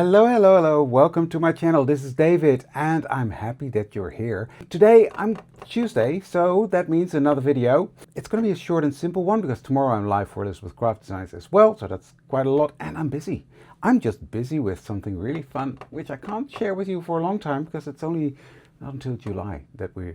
Hello, hello, hello. Welcome to my channel. This is David and I'm happy that you're here. Today I'm Tuesday, so that means another video. It's going to be a short and simple one because tomorrow I'm live for Elizabeth Craft Designs as well, so that's quite a lot and I'm busy. I'm just busy with something really fun, which I can't share with you for a long time because it's only not until July that we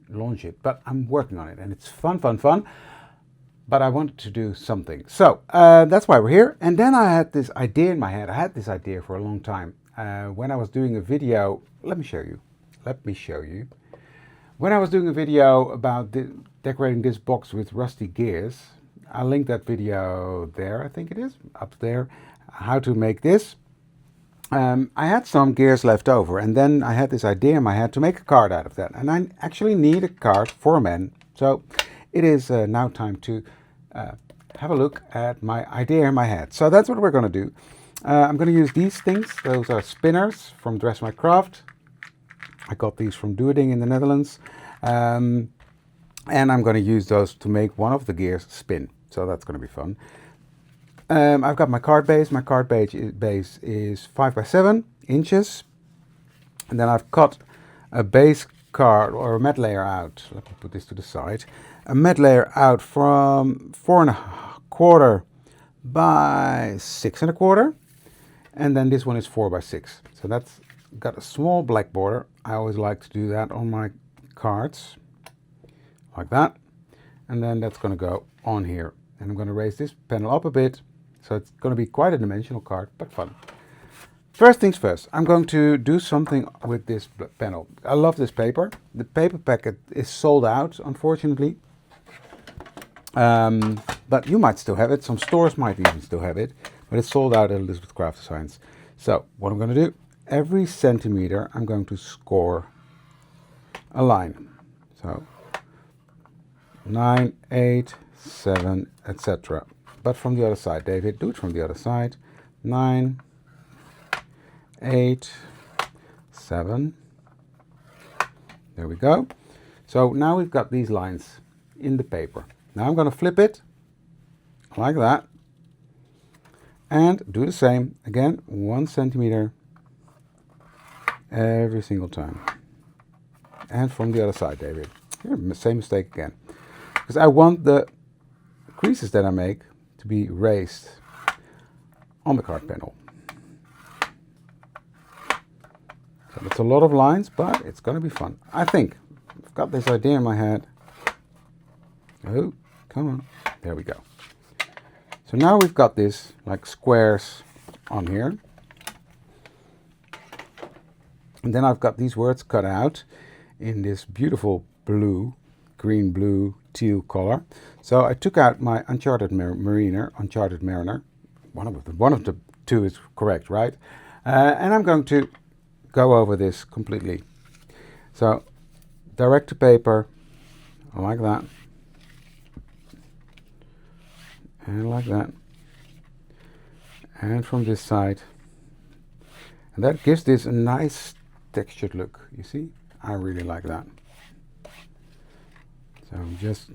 launch it, but I'm working on it and it's fun. But I wanted to do something. So that's why we're here. And then I had this idea in my head. I had this idea for a long time. When I was doing a video, let me show you. When I was doing a video about decorating this box with rusty gears, I'll link that video there, I think it is, up there, how to make this. I had some gears left over and then I had this idea in my head to make a card out of that. And I actually need a card for men. So it is now time to have a look at my idea in my head. So that's what we're going to do. I'm going to use these things. Those are spinners from Dress My Craft. I got these from Doeding in the Netherlands. And I'm going to use those to make one of the gears spin. So that's going to be fun. I've got my card base. My card base is 5 by 7 inches. And then I've cut a base card or a mat layer out. Let me put this to the side. A mat layer out from 4¼ by 6¼ and then this one is 4 by 6. So that's got a small black border. I always like to do that on my cards like that, and then that's going to go on here, and I'm going to raise this panel up a bit so it's going to be quite a dimensional card, but fun. First things first, I'm going to do something with this panel. I love this paper. The paper packet is sold out, unfortunately. But you might still have it. Some stores might even still have it. But it's sold out at Elizabeth Craft Designs. So what I'm going to do, every centimeter I'm going to score a line. So 9, 8, 7, etc. But from the other side, David, do it from the other side. 9, 8, 7. There we go. So now we've got these lines in the paper. Now I'm going to flip it like that and do the same again, 1 centimeter every single time. And from the other side, David. Here, same mistake again. Because I want the creases that I make to be raised on the card panel. So that's a lot of lines, but it's going to be fun. I think I've got this idea in my head. Oh, come on. There we go. So now we've got this like squares on here. And then I've got these words cut out in this beautiful blue, green, blue, teal color. So I took out my Uncharted Mariner. One of the two is correct, right? And I'm going to go over this completely. So direct to paper, like that. And like that, and from this side, and that gives this a nice textured look. You see, I really like that. So just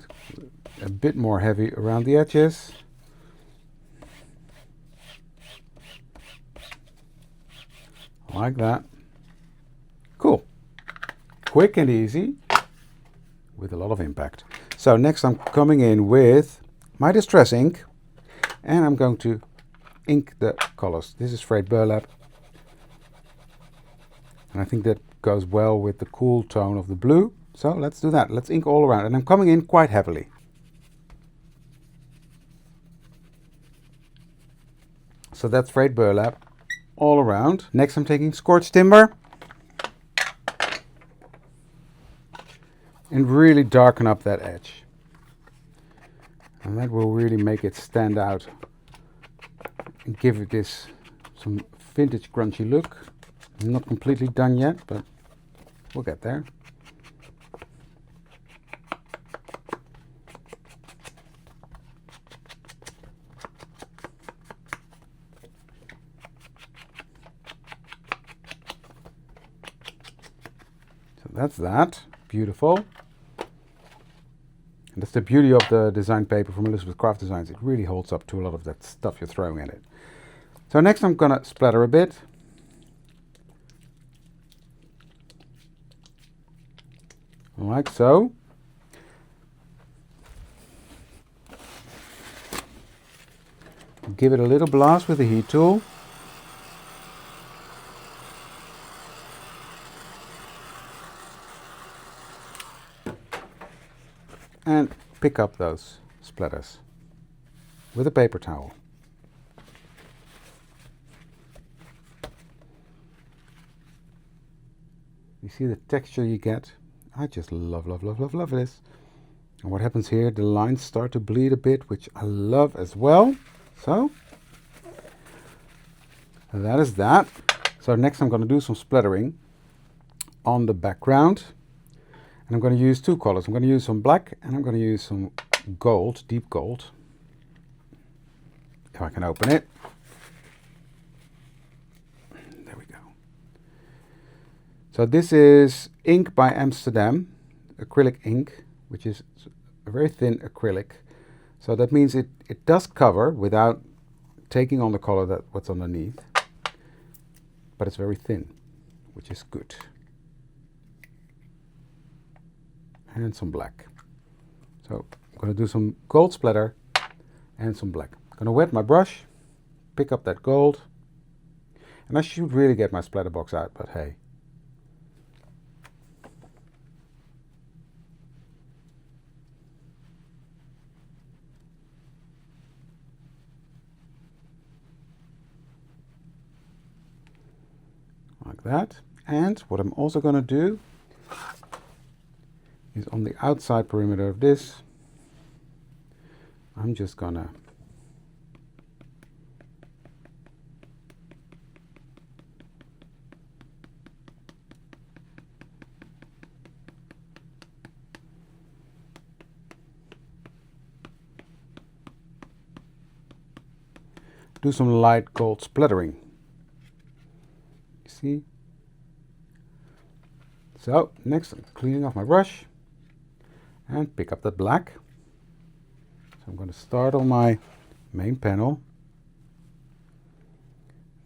a bit more heavy around the edges, like that. Cool, quick and easy with a lot of impact. So next I'm coming in with my distress ink, and I'm going to ink the colors. This is frayed burlap, and I think that goes well with the cool tone of the blue. So let's do that. Let's ink all around, and I'm coming in quite heavily. So that's frayed burlap all around. Next I'm taking scorched timber and really darken up that edge. And that will really make it stand out and give it this some vintage grungy look. I'm not completely done yet, but we'll get there. So that's that. Beautiful. And that's the beauty of the design paper from Elizabeth Craft Designs. It really holds up to a lot of that stuff you're throwing at it. So next I'm going to splatter a bit. like so. Give it a little blast with the heat tool. And pick up those splatters with a paper towel. You see the texture you get? I just love this. And what happens here, the lines start to bleed a bit, which I love as well. So, that is that. So next I'm going to do some splattering on the background. And I'm going to use two colors. I'm going to use some black and I'm going to use some gold, deep gold. If I can open it. There we go. So this is ink by Amsterdam, acrylic ink, which is a very thin acrylic. So that means it does cover without taking on the color that what's underneath. But it's very thin, which is good. And some black. So I'm going to do some gold splatter and some black. I'm going to wet my brush, pick up that gold, and I should really get my splatter box out, but hey. Like that. And what I'm also going to do is on the outside perimeter of this, I'm just going to do some light gold splattering. You see? So next I'm cleaning off my brush and pick up that black. So I'm going to start on my main panel,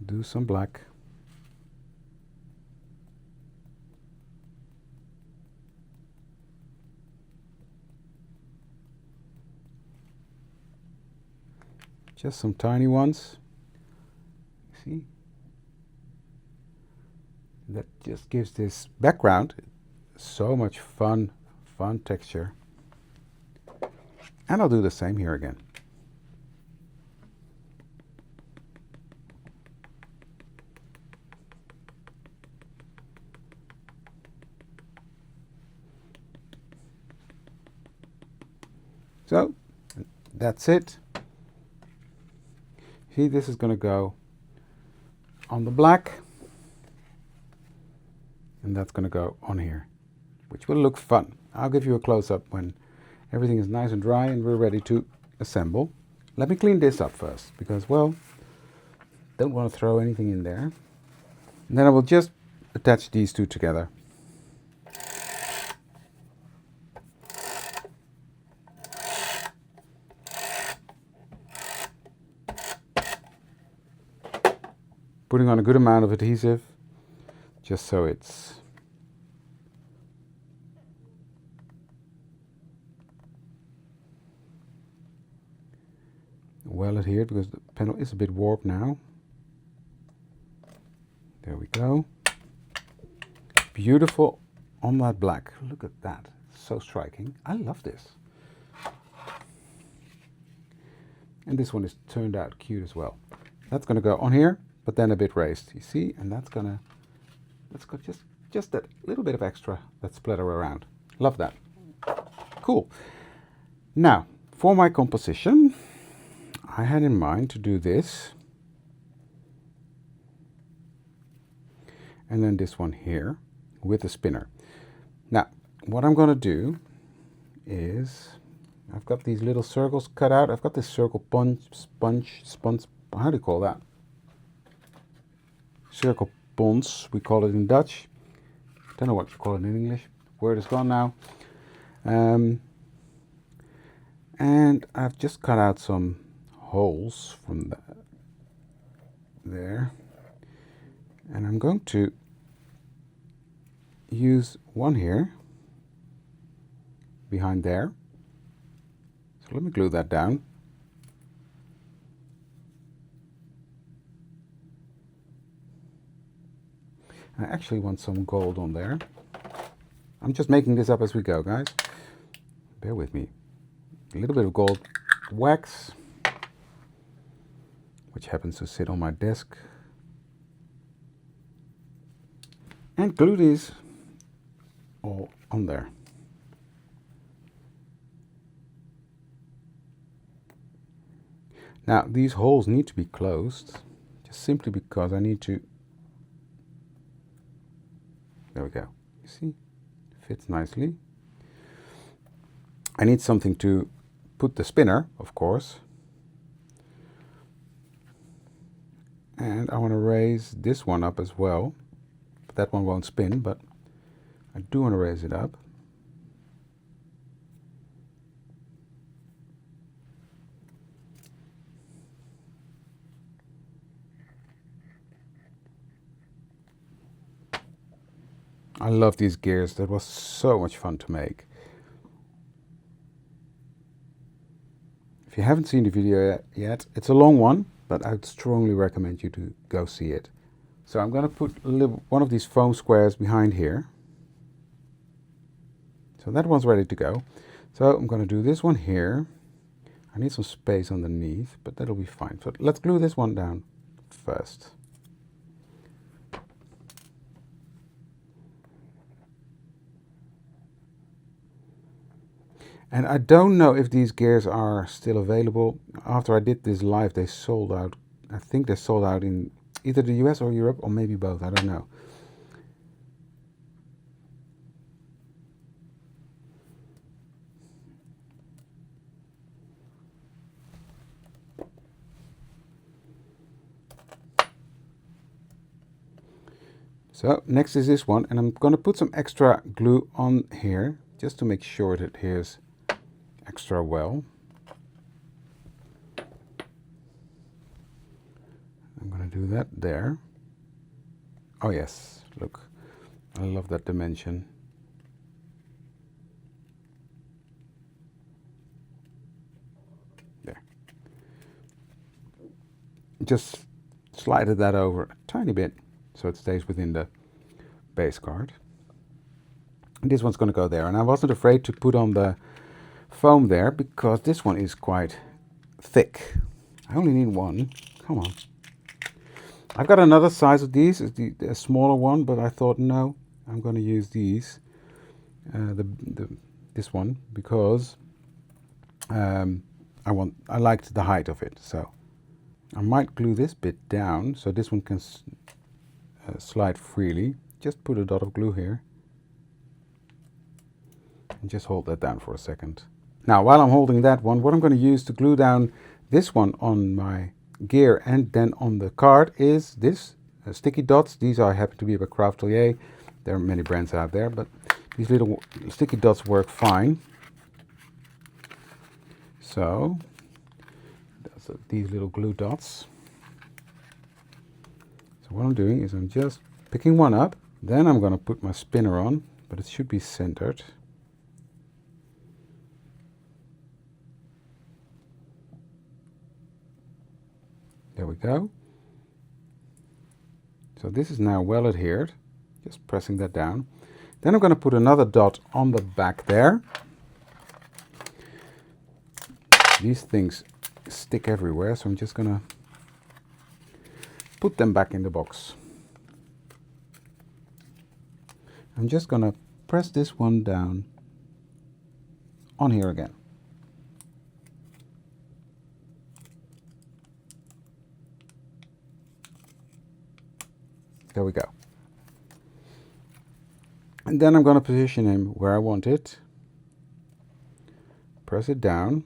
do some black. Just some tiny ones. See? That just gives this background so much fun texture. And I'll do the same here again. So that's it. See, this is going to go on the black, and that's going to go on here, which will look fun. I'll give you a close-up when everything is nice and dry and we're ready to assemble. Let me clean this up first, because, well, don't want to throw anything in there. And then I will just attach these two together. Putting on a good amount of adhesive, just so it's well adhered, because the panel is a bit warped now. There we go. Beautiful on that black. Look at that. So striking. I love this. And this one is turned out cute as well. That's going to go on here, but then a bit raised. You see? And that's going to, let's go just that little bit of extra that splatter around. Love that. Cool. Now, for my composition, I had in mind to do this. And then this one here with a spinner. Now, what I'm going to do is, I've got these little circles cut out. I've got this circle sponge, how do you call that? Circle pons, we call it in Dutch. Don't know what you call it in English. Word is gone now. And I've just cut out some holes from there. And I'm going to use one here behind there. So let me glue that down. I actually want some gold on there. I'm just making this up as we go, guys. Bear with me. A little bit of gold wax, which happens to sit on my desk. And glue these all on there. Now, these holes need to be closed, just simply because I need to... There we go. You see? Fits nicely. I need something to put the spinner, of course. And I want to raise this one up as well. That one won't spin, but I do want to raise it up. I love these gears. That was so much fun to make. If you haven't seen the video yet, it's a long one, but I'd strongly recommend you to go see it. So I'm going to put one of these foam squares behind here. So that one's ready to go. So I'm going to do this one here. I need some space underneath, but that'll be fine. So let's glue this one down first. And I don't know if these gears are still available. After I did this live, they sold out. I think they sold out in either the US or Europe, or maybe both. I don't know. So next is this one, and I'm going to put some extra glue on here just to make sure it adheres extra well. I'm going to do that there. Oh yes, look, I love that dimension. There. Just slided that over a tiny bit so it stays within the base card. And this one's going to go there, and I wasn't afraid to put on the foam there because this one is quite thick. I only need one. Come on. I've got another size of these, a smaller one, but I thought no, I'm going to use these, this one, because I liked the height of it. So I might glue this bit down so this one can slide freely. Just put a dot of glue here and just hold that down for a second. Now, while I'm holding that one, what I'm going to use to glue down this one on my gear and then on the card is this sticky dots. These are happen to be by Craftelier. There are many brands out there, but these little sticky dots work fine. So that's these little glue dots. So what I'm doing is I'm just picking one up. Then I'm going to put my spinner on, but it should be centered. There we go. So this is now well adhered. Just pressing that down. Then I'm going to put another dot on the back there. These things stick everywhere, so I'm just going to put them back in the box. I'm just going to press this one down on here again. There we go. And then I'm going to position him where I want it. Press it down.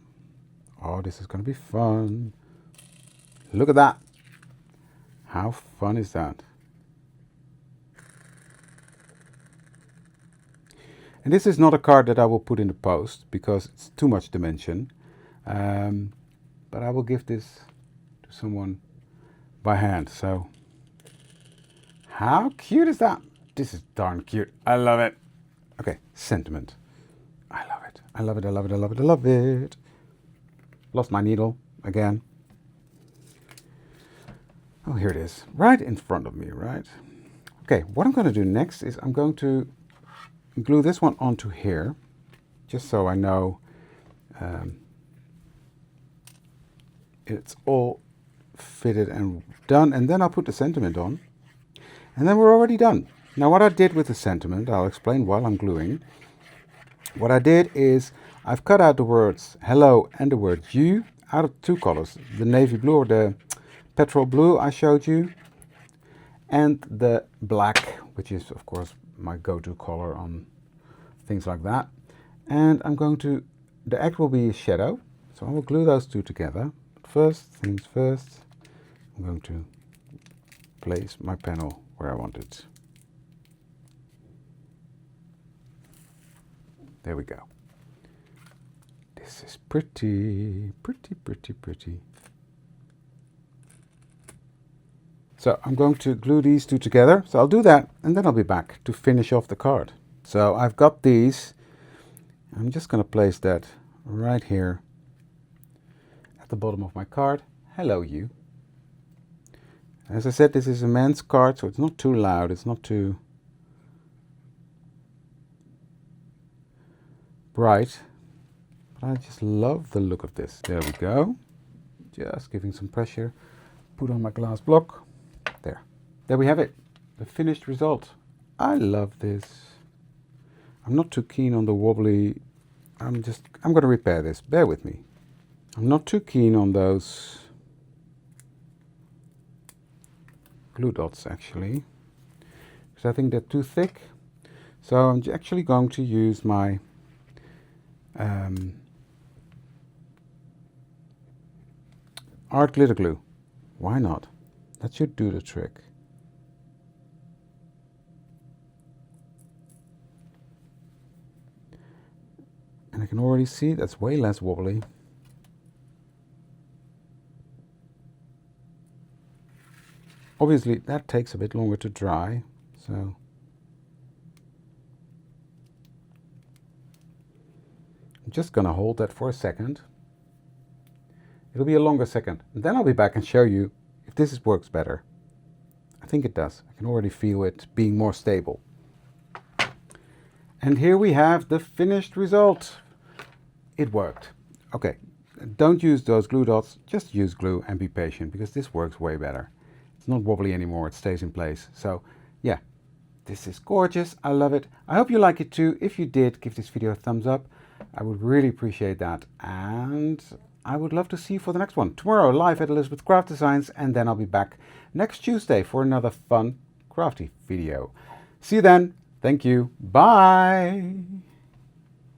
Oh, this is going to be fun. Look at that. How fun is that? And this is not a card that I will put in the post because it's too much dimension. But I will give this to someone by hand. So how cute is that? This is darn cute. I love it. Okay, sentiment. I love it. I love it, I love it, I love it, I love it. Lost my needle again. Oh, here it is, right in front of me, right? Okay, what I'm going to do next is I'm going to glue this one onto here, just so I know it's all fitted and done, and then I'll put the sentiment on, and then we're already done. Now what I did with the sentiment, I'll explain while I'm gluing. What I did is I've cut out the words hello and the word you out of two colors, the navy blue or the petrol blue I showed you, and the black, which is of course my go-to color on things like that. And I'm going to, the egg will be a shadow, so I will glue those two together. First things first, I'm going to place my panel where I want it. There we go. This is pretty, pretty, pretty, pretty. So I'm going to glue these two together. So I'll do that and then I'll be back to finish off the card. So I've got these. I'm just going to place that right here at the bottom of my card. Hello, you. As I said, this is a men's card, so it's not too loud. It's not too bright. But I just love the look of this. There we go. Just giving some pressure. Put on my glass block. There. There we have it. The finished result. I love this. I'm not too keen on the wobbly. I'm going to repair this. Bear with me. I'm not too keen on those glue dots actually, because I think they're too thick. So I'm actually going to use my art glitter glue. Why not? That should do the trick. And I can already see that's way less wobbly. Obviously that takes a bit longer to dry, so I'm just gonna hold that for a second. It'll be a longer second, and then I'll be back and show you if this works better. I think it does. I can already feel it being more stable. And here we have the finished result. It worked. Okay, don't use those glue dots, just use glue and be patient, because this works way better. It's not wobbly anymore, it stays in place. So yeah, this is gorgeous. I love it. I hope you like it too. If you did, give this video a thumbs up. I would really appreciate that. And I would love to see you for the next one. Tomorrow, live at Elizabeth Craft Designs, and then I'll be back next Tuesday for another fun, crafty video. See you then. Thank you. Bye.